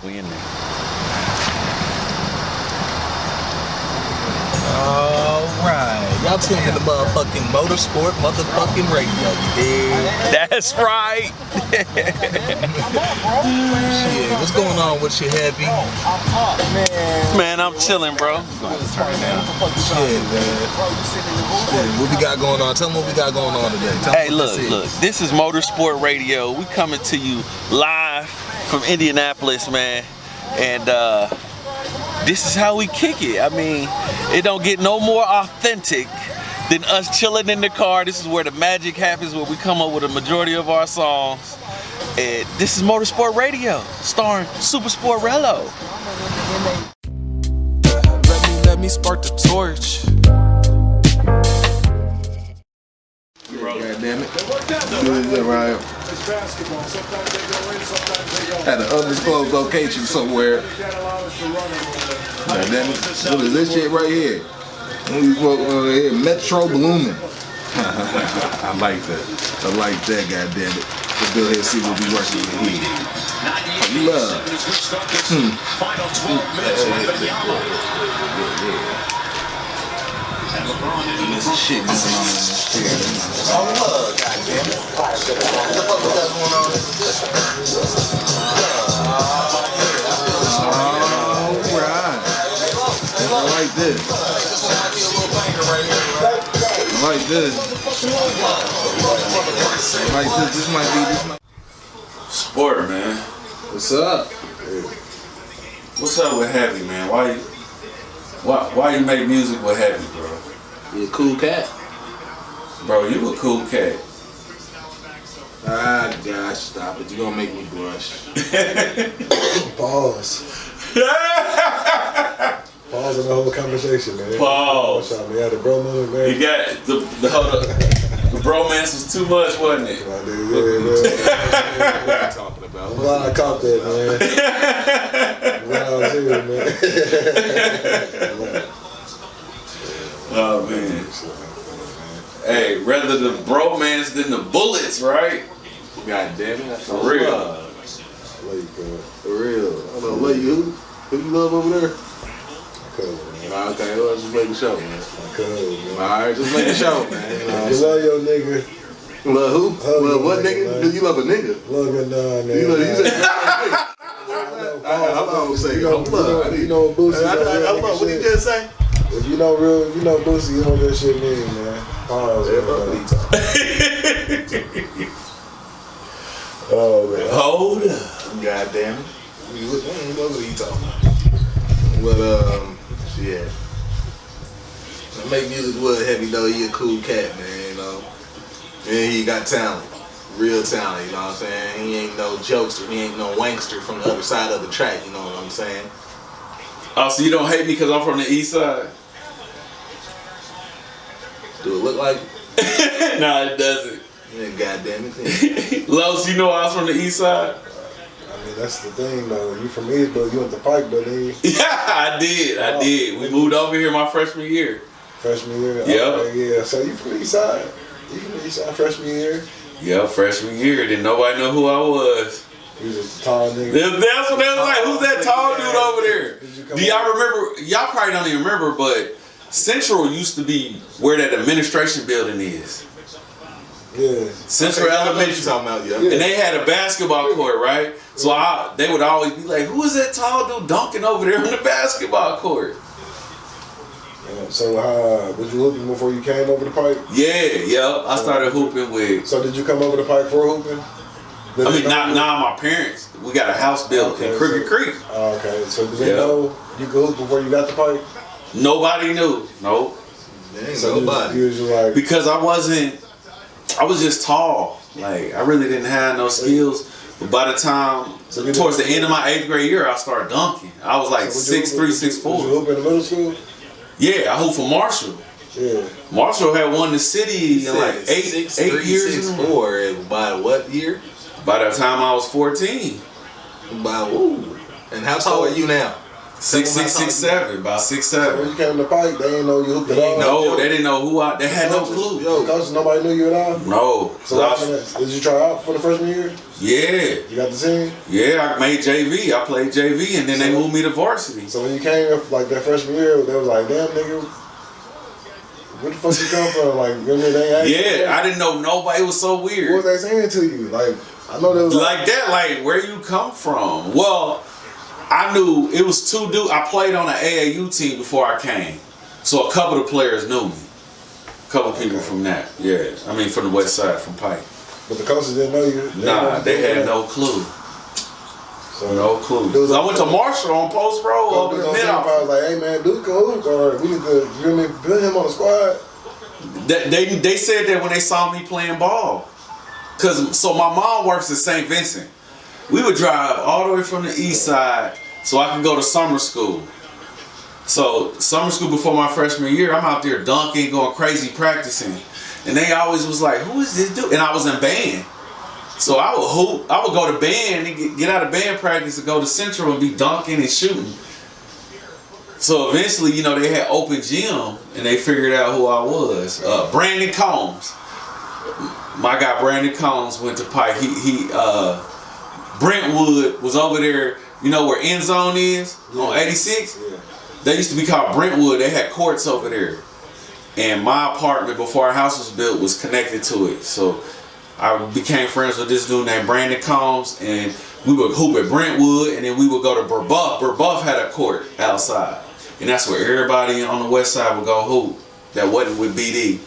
We in there. Alright, y'all tuned in to motherfucking Motorsport motherfucking Radio, you dig? That's right. Shit, what's going on with you, Happy? Man, I'm chilling, bro. Turn it down. Shit, man. Shit, what we got going on? Tell them what we got going on today. Hey, look. This is Motorsport Radio. We coming to you live from Indianapolis, man. And this is how we kick it. I mean, it don't get no more authentic than us chilling in the car. This is where the magic happens, where we come up with a majority of our songs. And this is Motorsport Radio, starring SuperSport Radio. Let me spark the torch. God damn it. Right. At an undisclosed location somewhere. God damn it. What is this shit right here? Metro Blooming. I like that. I like that, god damn it. Let's go ahead and see what we working with here. Love. There's some shit going on in this here. Oh, love, goddamn it. What the fuck we got going on? Alright. I like this. I like this. I like this. This might be Sport, man. What's up? What's up with Heavy, man? Why you make music with Heavy, bro? You a cool cat? Bro, you a cool cat. Ah, gosh, stop it. You're gonna make me blush. Pause. Pause in the whole conversation, man. Pause. Yeah, the bro moment, man. You got the hold up. The bromance was too much, wasn't it? What are you talking about? I'm glad I caught that, man. I'm glad I was here, man. Oh, man. Hey, rather the bromance than the bullets, right? God damn it. For real. I love you, bro. For real. I don't know, who you love over there? Cool, man. Okay, well, just make a show, man. Cool, man. Alright, just make a show, man. You love your nigga. Love who? Love what nigga? nigga? Do you love a nigga? Love your nigga, man. You said I'm gonna say, you know Boosie. I love, what you just say? If you know Boosie, you know what that shit mean, man. Pause, man. Oh, man. Hold up. God damn it. You know what he talking about. But, shit. I make music with Heavy, though. He a cool cat, man, you know. And he got talent. Real talent, you know what I'm saying? He ain't no jokester. He ain't no wankster from the other side of the track, you know what I'm saying? Oh, so you don't hate me because I'm from the east side? Do it look like it? Nah, it doesn't. Yeah, goddamn it. Los, you know I was from the east side? I mean, that's the thing, though. You from East, but you went to Pike, but then Yeah, I did. We moved over here my freshman year. Freshman year? Yep. Okay, yeah. So you from the East side? You from the East side freshman year? Yeah, freshman year. Didn't nobody know who I was. You was just a tall nigga. That's what they was like. Who's that tall dude over there? Do y'all remember? Y'all probably don't even remember, but Central used to be where that administration building is. Yeah. Central Elementary. Talking about, yeah. And they had a basketball court, right? So they would always be like, who is that tall dude dunking over there on the basketball court? So was you hooping before you came over the Pike? Yeah. I started hooping with. So did you come over the Pike for hooping? I mean, not my parents. We got a house built in Crooked Creek. Oh, okay. So did they know you could hoop before you got the Pike? Nobody knew. Nope. So nobody. You was like, because I was just tall. Like, I really didn't have no skills. But by the time, towards the end of my 8th grade year, I started dunking. I was like 6'3", 6'4". Was you hoop in the middle school? Yeah, I hooped for Marshall. Yeah. Marshall had won the city in like 8 years. 6'4", by what year? By the time I was 14. By woo. And how tall are you now? 6'6", about So 6'7". when you came to Pike, they didn't know you hooped at all. No, they didn't know who I. They had no clue. Yo, coaches, nobody knew you at all. No. So did you try out for the freshman year? Yeah. You got the team. Yeah, I made JV. I played JV, and then they moved me to varsity. So when you came up like that freshman year, they was like, "Damn nigga, where the fuck you come from?" Like, you know, they asked Yeah, I didn't know nobody. It was so weird. What was they saying to you? Like, I know they was Like that, like where you come from. Well, I knew it was two dudes. I played on an AAU team before I came, so a couple of players knew me. A couple of people from that, yeah. I mean, from the west side, from Pike. But the coaches didn't know you. Nah, they had no clue. So No clue. I went to Marshall on Post Road over the mid. I was like, "Hey man, dude, can hoop, or we need to, you know what I mean, put him on the squad." They said that when they saw me playing ball. So my mom works at St. Vincent. We would drive all the way from the east side so I could go to summer school. So summer school before my freshman year, I'm out there dunking, going crazy practicing. And they always was like, "Who is this dude?" And I was in band. So I would hoop. I would go to band and get out of band practice and go to Central and be dunking and shooting. So eventually, you know, they had open gym and they figured out who I was. Brandon Combs. My guy Brandon Combs went to Pike. He Brentwood was over there, you know where End Zone is? On 86? Yeah. They used to be called Brentwood. They had courts over there. And my apartment before our house was built was connected to it. So I became friends with this dude named Brandon Combs, and we would hoop at Brentwood, and then we would go to Burbuff. Burbuff had a court outside. And that's where everybody on the west side would go hoop. That wasn't with BD.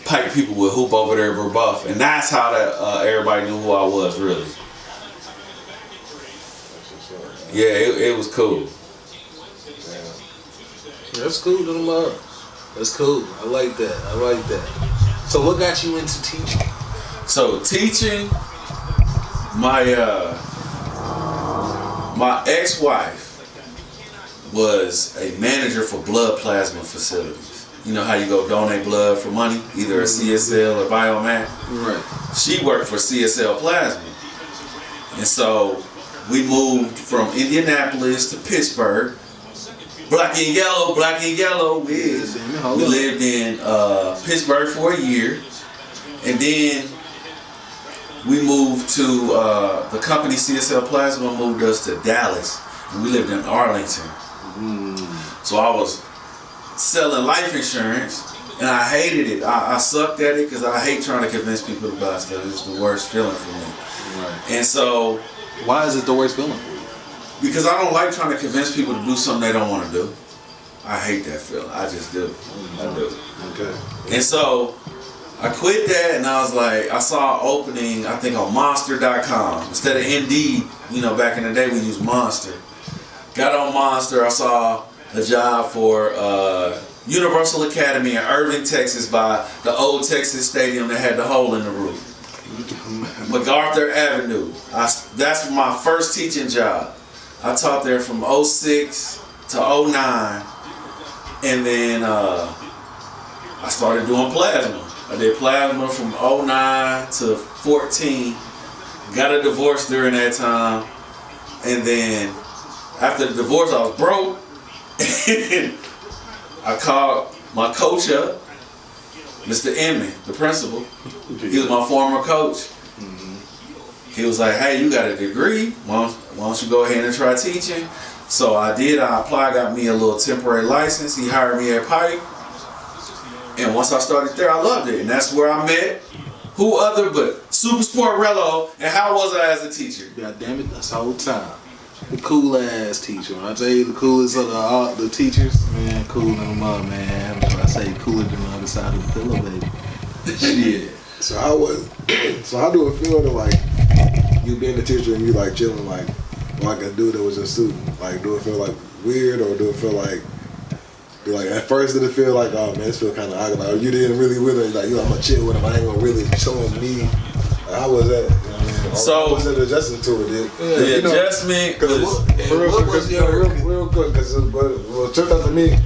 Pike people would hoop over there at Burbuff. And that's how that everybody knew who I was, really. Yeah, it was cool. That's cool, that's cool. I like that. So what got you into teaching? So teaching, my ex-wife was a manager for blood plasma facilities. You know how you go donate blood for money, either a CSL or Biomat? Right. She worked for CSL Plasma. And so we moved from Indianapolis to Pittsburgh. Black and yellow. We lived in Pittsburgh for a year. And then we moved to, the company CSL Plasma moved us to Dallas. And we lived in Arlington. So I was selling life insurance, and I hated it. I sucked at it because I hate trying to convince people to buy stuff. It's the worst feeling for me. Right. And so, why is it the worst feeling for you? because I don't like trying to convince people to do something they don't want to do. I hate that feeling. I just do. I do. Okay. And so I quit that, and I was like, I saw an opening, I think on Monster.com. Instead of Indeed, you know, back in the day we used Monster. Got on Monster, I saw a job for Universal Academy in Irving, Texas, by the old Texas Stadium that had the hole in the roof. MacArthur Avenue. That's my first teaching job. I taught there from 06 to 09. And then I started doing plasma. I did plasma from 09 to 14. Got a divorce during that time. And then after the divorce, I was broke. I called my coach up, Mr. Emmett, the principal. He was my former coach. He was like, "Hey, you got a degree. Why don't you go ahead and try teaching?" So I did. I applied, got me a little temporary license. He hired me at Pike. And once I started there, I loved it. And that's where I met who other but SuperSport Radio. And how was I as a teacher? God damn it, that's the whole time. The cool ass teacher. When I tell you the coolest of the teachers, man, cooling them up, man. When I say cooler than the other side of the pillow, baby. Shit. So how do it feel to like you being a teacher and you like chilling like a dude that was a student? Like, do it feel like weird, or do it feel like at first did it feel like, oh man, this feel kind of awkward? Like, you didn't really with it, like, I'm gonna chill with him, I ain't gonna really show him me. Like, how was that? You know what I mean? So how was it adjusting to it? The adjustment was real quick, because it turned out to me,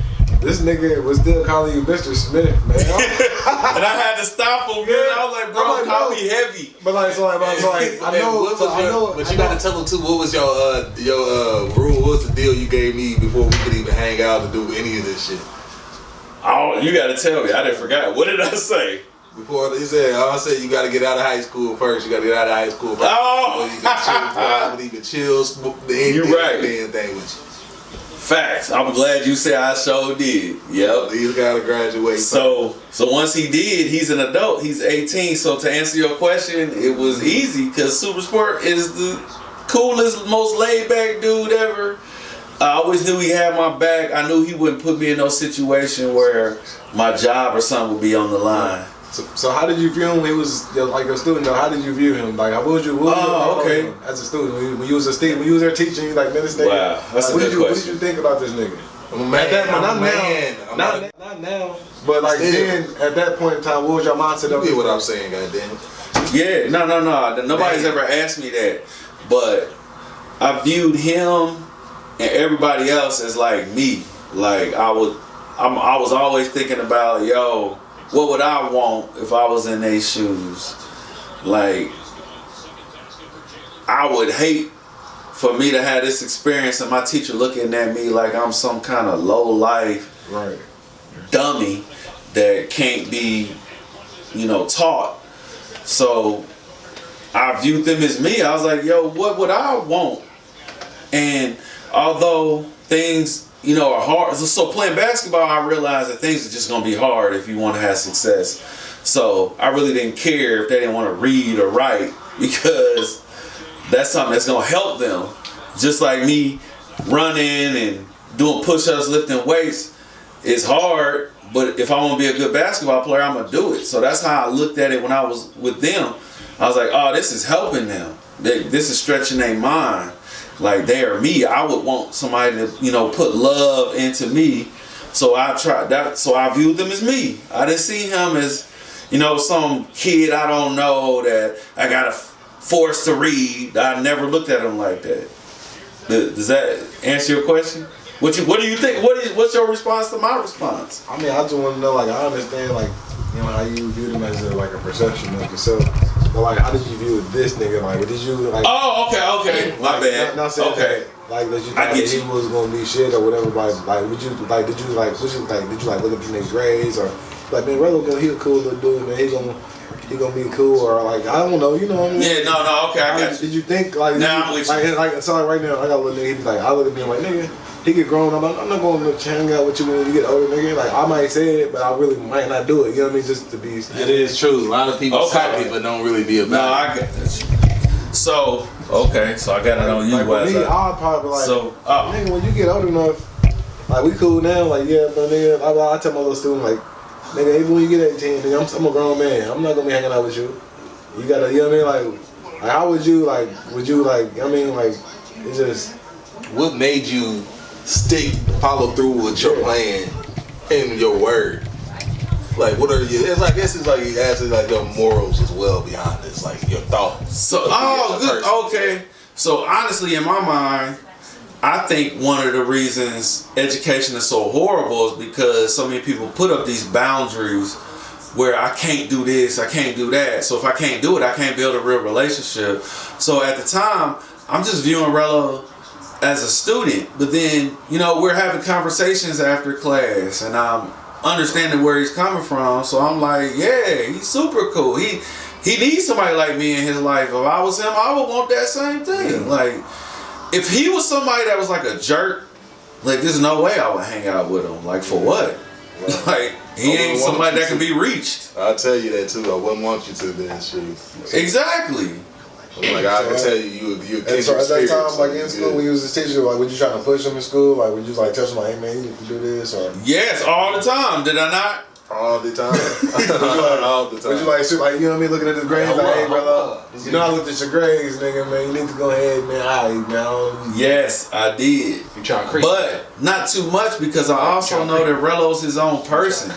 this nigga was still calling you Mr. Smith, man. and I had to stop him, man. I was like, bro, call me heavy. But I know. But you gotta tell them too. What was your rule? What what's the deal you gave me before we could even hang out to do any of this shit? Oh, you gotta tell me. I didn't forget. What did I say? Before he said, I said you got to get out of high school first. You got to get out of high school first. Oh, you can chill, before I would even chill. You're right. Thing with you. Facts. I'm glad you said I sure did. Yep. He's got to graduate. So once he did, he's an adult. He's 18. So to answer your question, it was easy because SuperSport is the coolest, most laid back dude ever. I always knew he had my back. I knew he wouldn't put me in no situation where my job or something would be on the line. So how did you view him when he was like a student? Though, how did you view him? Like, what was your okay. As a student, when you was a student, when you was there teaching, you like, man, this nigga. Wow, that's a good question. What did you think about this nigga? Not now. But like then, at that point in time, what was your mindset? You get what I'm saying, goddamn. Yeah, no. Nobody's ever asked me that, but I viewed him and everybody else as like me. Like I was always thinking about, yo, what would I want if I was in their shoes? Like, I would hate for me to have this experience and my teacher looking at me like I'm some kind of low life dummy that can't be, taught. So I viewed them as me. I was like, yo, what would I want? And although things, are hard. So playing basketball, I realized that things are just going to be hard if you want to have success. So I really didn't care if they didn't want to read or write because that's something that's going to help them. Just like me running and doing push-ups, lifting weights is hard, but if I want to be a good basketball player, I'm going to do it. So that's how I looked at it when I was with them. I was like, oh, this is helping them. This is stretching their mind. Like they are me. I would want somebody to, put love into me. So I tried that. So I viewed them as me. I didn't see him as, some kid I don't know that I got to force to read. I never looked at him like that. Does that answer your question? What do you think? What's your response to my response? I mean, I just want to know. Like, I understand. Like, how you view them as a perception of yourself. But like, how did you view this nigga? Like, did you like? Oh, okay. My bad. Not saying okay. That, like, did you think he was gonna be shit or whatever? Like, did you look at the nigga's grades or like, man, Rello, he a cool little dude, man. He gonna be cool or like, I don't know, you know what I mean? Yeah, no, okay, I got you. Did you think like? Nah, I'm with you. Like, sorry, right now, I got a little nigga. He be like, I look at him like, nigga. He get grown up. I'm not going to hang out with you when you get older, nigga. Like, I might say it, but I really might not do it. You know what I mean? Just to be. It is true. A lot of people say it, but don't really be about it. No, I get that. So, okay. So I got it on you. Like, for me, I'll probably be like, nigga, when you get old enough, like, we cool now. Like, yeah, but nigga, I tell my little student, like, nigga, even when you get 18, nigga, I'm a grown man. I'm not going to be hanging out with you. You got to, you know what I mean? Like, how would you, like, it's just. What made you follow through with your plan and your word? Like, what are you? It's like this is like actually like your morals as well behind this, like your thoughts. So, good. Okay. So honestly, in my mind, I think one of the reasons education is so horrible is because so many people put up these boundaries where I can't do this, I can't do that. So if I can't do it, I can't build a real relationship. So at the time, I'm just viewing Rello as a student, but then, we're having conversations after class and I'm understanding where he's coming from. So I'm like, yeah, he's super cool. He needs somebody like me in his life. If I was him, I would want that same thing. Like, if he was somebody that was like a jerk, like there's no way I would hang out with him. Like, for what? Right. Like, he ain't somebody that can be reached. I'll tell you that too. I wouldn't want you to then shoot. Exactly. Like, I can tell you a and so at that time, like in school, when you was a teacher, like, would you try to push him in school? Like, would you like tell him, like, hey man, you need to do this? Or yes, all the time. Did I not? All the time. All the time. Would you like, you know what I mean, looking at his grades, like, hey brother, I looked at your grades, nigga, man. You need to go ahead, man. All right, man. Yes, I did. You trying to creep? But not too much because I also know that Rello's his own person.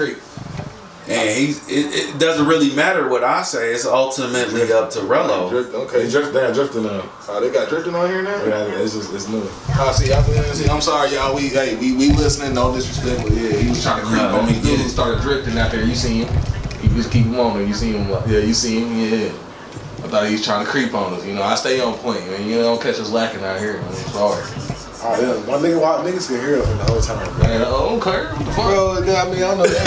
And it doesn't really matter what I say. It's ultimately up to Rello. Okay. They got drifting now. Oh, they got drifting on here now? Yeah, it's new. I'm sorry, y'all. We listening. No disrespect, but yeah, he was trying to creep on me. He started drifting out there. You see him? You just keep him on there. You see him? Yeah, you see him? Yeah. I thought he was trying to creep on us. I stay on point, man. You don't catch us lacking out here, man. It's hard. Oh, yeah. My niggas can hear us the whole time, man. Man, I don't care. Bro, I mean, I don't know that.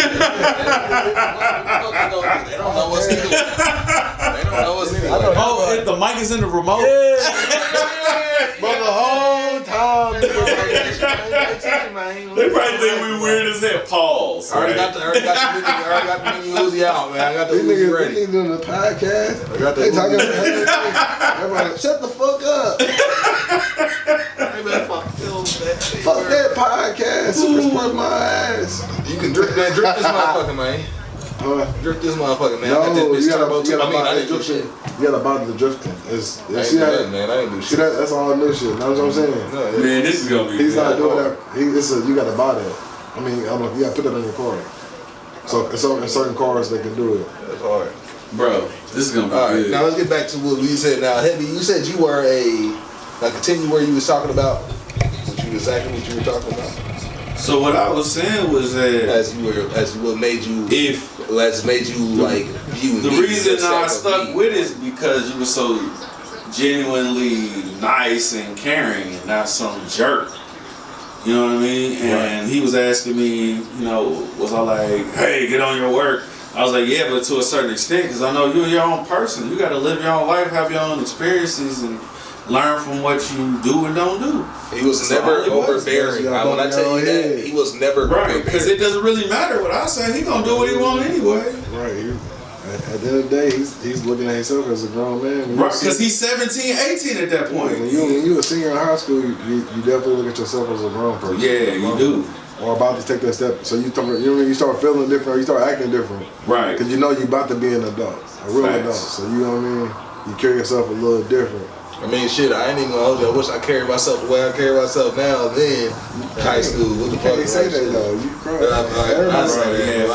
They don't know what's in it. They don't know what's in it. Oh, if the mic is in the remote. But the whole time, They probably think we weird as hell. Pause. I already got the mini Uzi out, man. I got the these Uzi niggas ready. doing the podcast. I got the They talking Uzi. about everybody, shut the fuck up. Fuck that podcast. SuperSport my ass. You can drip this motherfucker, man. Drip this motherfucker, man. I got No, this you bitch turbo gotta too. I buy mean, I the didn't do shit. drifting. You gotta buy the drifting. I ain't See do that, man. I ain't do See shit. that's all new shit. Know what I'm saying? No, Man, this is gonna be He's good. not doing that. You gotta buy that. I mean, I don't know. You gotta put that on your car. So in certain cars they can do it. That's hard. Bro, this is gonna be All right, good. now let's get back to what we said. Now, Heavy, you said you were continue where you was talking about what you were talking about. So what I was saying was that As what made you like view the me, reason yourself I of stuck me. with it is because you were so genuinely nice and caring and not some jerk. You know what I mean? And he was asking me, was I like, hey, get on your work? I was like, yeah, but to a certain extent, because I know you're your own person. You got to live your own life, have your own experiences, and learn from what you do and don't do. He was never overbearing. When I tell you that, he was never Right, because it doesn't really matter what I say. He gonna do what he want anyway. Right. At the end of the day, he's looking at himself as a grown man. Right, because he's 17, 18 at that point. When you a senior in high school, you definitely look at yourself as a grown person. Yeah, you do. Or about to take that step. So you start feeling different, you start acting different. Right. Because you know you're about to be an adult, a real adult. So you know what I mean? You carry yourself a little different. I mean, shit, I ain't even gonna hold you. I wish I carried myself the way I carry myself now than high school. What the fuck? Can't say that though. You cry.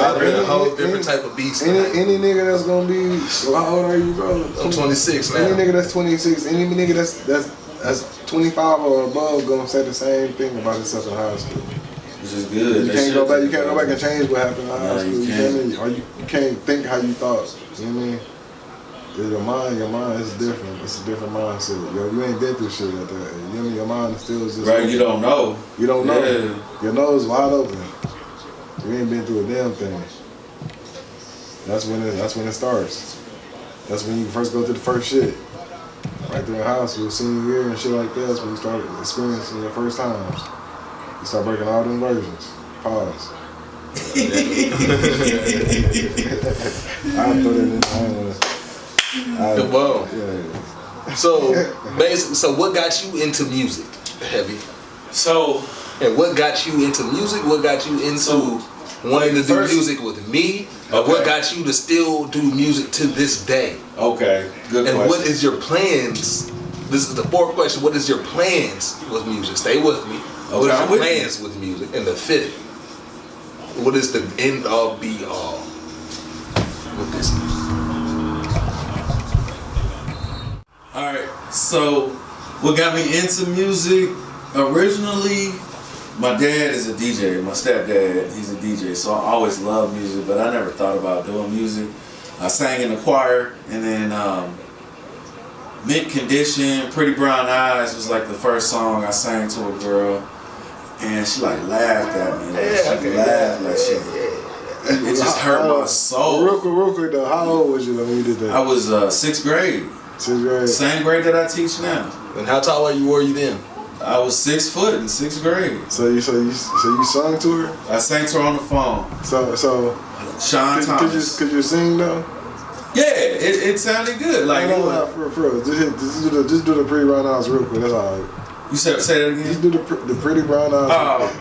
I've been a whole different type of beast. Any nigga that's gonna be, how old are you, bro? I'm 26 now. Any nigga that's 26, any nigga that's 25 or above gonna say the same thing about himself in high school. Which is good. You can't go back. You can't go back and change what happened in high No, school. you can't. Or you can't think how you thought. You know what I mean? Your mind is different. It's a different mindset. Yo, you ain't been through shit like that. You know what I mean? Your mind is still just Right, you don't know. You don't know. Yeah. Your nose wide open. You ain't been through a damn thing. That's when it starts. That's when you first go through the first shit. Right there in high school, senior year and shit like that. That's when you start experiencing your first times. You start breaking all them versions. Pause. I throw that in. I ain't wanna. Whoa. Yeah. So basically, what got you into music, Heavy? So, And what got you into music? What got you into wanting to do music with me? Okay. What got you to still do music to this day? okay, good And question. what is your plans? This is the fourth question. What is your plans with music? Stay with me. What Okay, is I'm your with you. plans with music? And the fifth, what is the end all be all with this? Alright, so what got me into music originally, my dad is a DJ, my stepdad, he's a DJ, so I always loved music, but I never thought about doing music. I sang in the choir, and then Mint Condition, Pretty Brown Eyes was like the first song I sang to a girl, and she like laughed at me, like she laughed like shit. It just hurt my soul. Real quick though, how old was you when you did that? I was 6th grade. 6th grade. Same grade that I teach now. And how tall were you then? I was 6 foot in 6th grade. So you sung to her? I sang to her on the phone. So Sean Thomas. could you sing though? Yeah, it sounded good. Like No, for real. Just do the Pretty Brown Eyes real quick. That's all right. you say that again. Just do the Pretty Brown Eyes.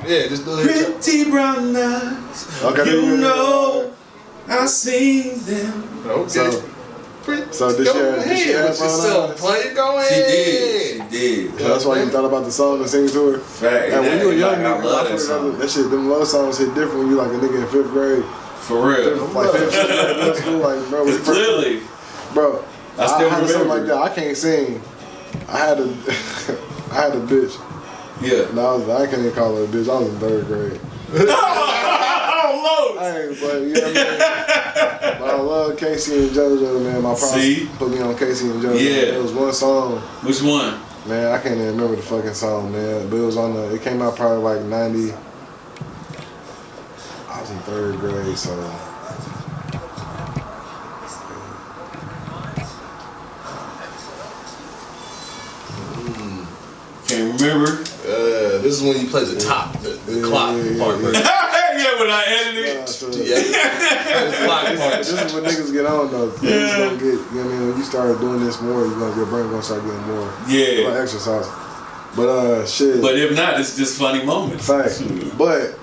Yeah, just do it. Pretty brown eyes. Okay, You know I seen them. Okay. So did she have brown eyes? Play it, go ahead. She did. So that's why you thought about the song and singing to her? Fact. And when you were young, I love that song. that shit, them love songs hit different when you like a nigga in 5th grade. For real. Like 5th grade, middle school, like, bro. Clearly. Bro, I still had something remember. like that. I can't sing. I had a bitch. Yeah. And I can't even call her a bitch. I was in 3rd grade. Oh, Hey, but you know what I mean? But I love Casey and JoJo, man. My pops See? put me on Casey and JoJo. Yeah. There was one song. Which one? Man, I can't even remember the fucking song, man. But it was on it came out probably like 90. I was in 3rd grade, so. Can't remember. This is when you play the top, the clock part. Yeah, when I edited it. The clock part. This is when niggas get on though. Niggas gonna get, you know what I mean? When you start doing this more, your brain gonna start getting more. Yeah. Like exercise. But shit. But if not, it's just funny moments. Fact. But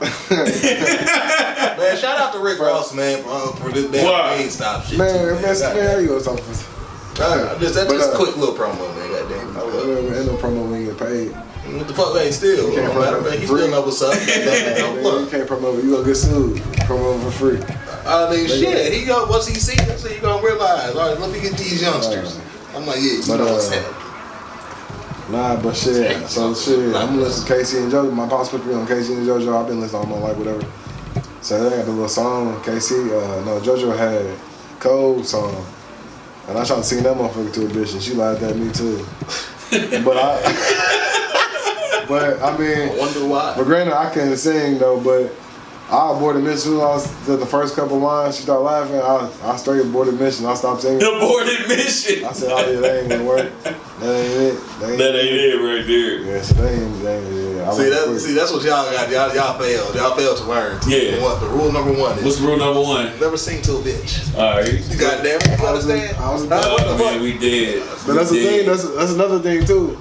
Man, shout out to Rick Ross, man, for this damn GameStop shit. man, too, man, how you gonna talk for? That's just a quick little promo, man. Goddamn. Ain't no promo when you get paid. What the fuck, man? Still, You can't matter of fact, he still know what's up. You can't promote it. You gonna get sued. Promote for free. I mean, shit. He go once he see this, he gonna realize. All right, let me get these youngsters. I'm like, yeah, you know what's happening. Nah, but shit. So shit, I'm listening to Casey and JoJo. My pops put me on Casey and JoJo. I've been listening all my life, whatever. So they got the little song. JoJo had Cold song. And I tried to sing that motherfucker to a bitch, and she laughed at me too. But I mean, I wonder why. But granted, I couldn't sing though. But I aborted mission. I was the first couple lines. She started laughing. I straight aborted mission. I stopped singing. Aborted mission. I said, "Oh yeah, that ain't gonna work. That ain't it. That ain't it right there." Yeah, so they ain't yeah. See, that's what y'all got. Y'all failed. Y'all failed to learn. Yeah. What the rule number 1 is? What's rule number 1? Never sing to a bitch. All right. Goddamn it, you understand? I was Man, we did. But that's the thing. That's another thing too.